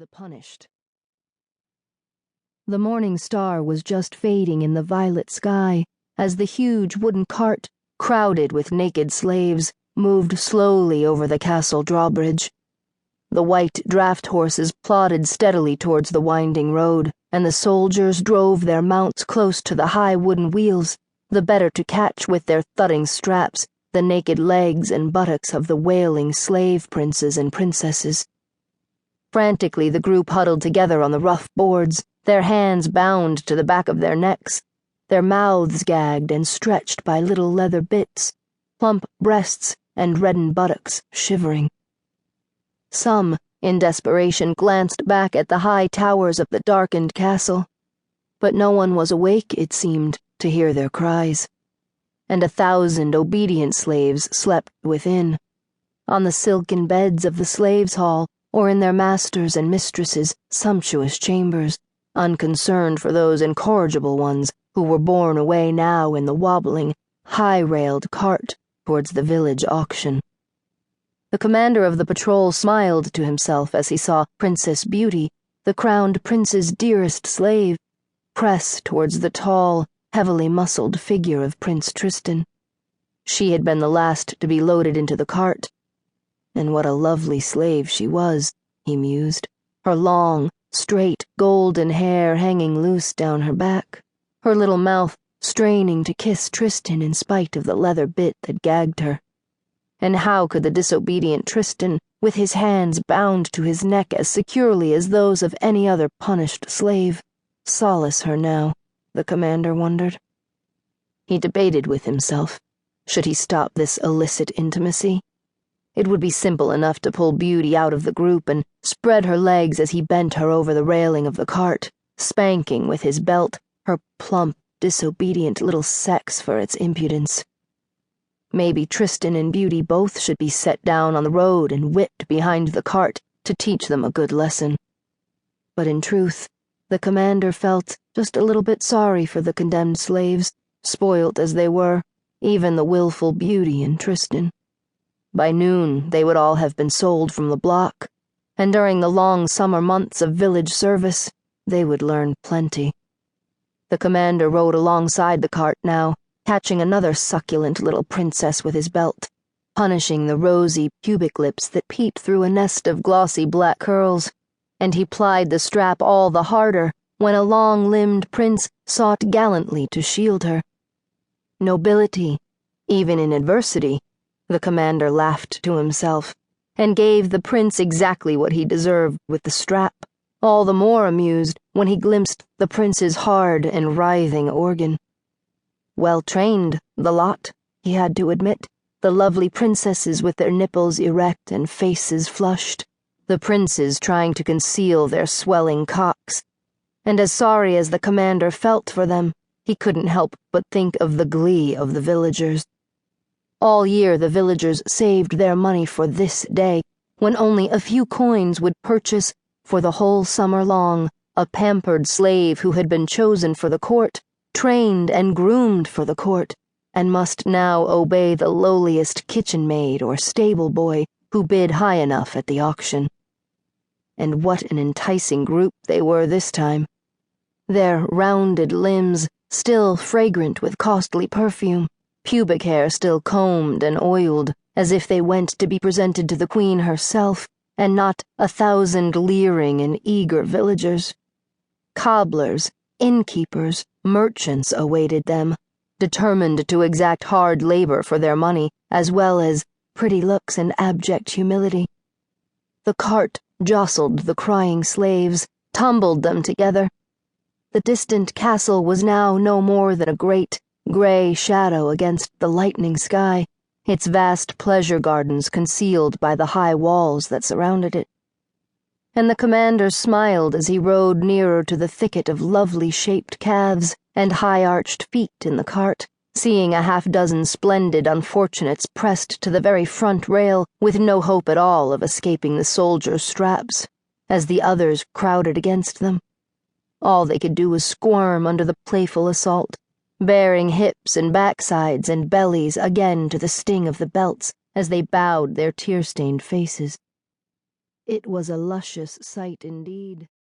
the punished. The morning star was just fading in the violet sky as the huge wooden cart, crowded with naked slaves, moved slowly over the castle drawbridge. The white draft horses plodded steadily towards the winding road, and the soldiers drove their mounts close to the high wooden wheels, the better to catch with their thudding straps the naked legs and buttocks of the wailing slave princes and princesses. Frantically, the group huddled together on the rough boards, their hands bound to the back of their necks, their mouths gagged and stretched by little leather bits, plump breasts and reddened buttocks shivering. Some, in desperation, glanced back at the high towers of the darkened castle, but no one was awake, it seemed, to hear their cries. And 1,000 obedient slaves slept within, on the silken beds of the slaves' hall or in their masters' and mistresses' sumptuous chambers, unconcerned for those incorrigible ones who were borne away now in the wobbling, high-railed cart towards the village auction. The commander of the patrol smiled to himself as he saw Princess Beauty, the crowned prince's dearest slave, press towards the tall, heavily muscled figure of Prince Tristan. She had been the last to be loaded into the cart. And what a lovely slave she was, he mused, her long, straight, golden hair hanging loose down her back, her little mouth straining to kiss Tristan in spite of the leather bit that gagged her. And how could the disobedient Tristan, with his hands bound to his neck as securely as those of any other punished slave, solace her now? The commander wondered. He debated with himself. Should he stop this illicit intimacy? It would be simple enough to pull Beauty out of the group and spread her legs as he bent her over the railing of the cart, spanking with his belt her plump, disobedient little sex for its impudence. Maybe Tristan and Beauty both should be set down on the road and whipped behind the cart to teach them a good lesson. But in truth, the commander felt just a little bit sorry for the condemned slaves, spoilt as they were, even the willful Beauty and Tristan. By noon, they would all have been sold from the block, and during the long summer months of village service, they would learn plenty. The commander rode alongside the cart now, catching another succulent little princess with his belt, punishing the rosy pubic lips that peeped through a nest of glossy black curls, and he plied the strap all the harder when a long-limbed prince sought gallantly to shield her. Nobility, even in adversity, the commander laughed to himself, and gave the prince exactly what he deserved with the strap, all the more amused when he glimpsed the prince's hard and writhing organ. Well-trained, the lot, he had to admit, the lovely princesses with their nipples erect and faces flushed, the princes trying to conceal their swelling cocks, and as sorry as the commander felt for them, he couldn't help but think of the glee of the villagers. All year the villagers saved their money for this day, when only a few coins would purchase, for the whole summer long, a pampered slave who had been chosen for the court, trained and groomed for the court, and must now obey the lowliest kitchen maid or stable boy who bid high enough at the auction. And what an enticing group they were this time. Their rounded limbs, still fragrant with costly perfume, pubic hair still combed and oiled, as if they went to be presented to the queen herself, and not 1,000 leering and eager villagers. Cobblers, innkeepers, merchants awaited them, determined to exact hard labor for their money, as well as pretty looks and abject humility. The cart jostled the crying slaves, tumbled them together. The distant castle was now no more than a great, gray shadow against the lightning sky, its vast pleasure gardens concealed by the high walls that surrounded it. And the commander smiled as he rode nearer to the thicket of lovely shaped calves and high-arched feet in the cart, seeing a half-dozen splendid unfortunates pressed to the very front rail with no hope at all of escaping the soldiers' straps, as the others crowded against them. All they could do was squirm under the playful assault, baring hips and backsides and bellies again to the sting of the belts as they bowed their tear-stained faces. It was a luscious sight indeed.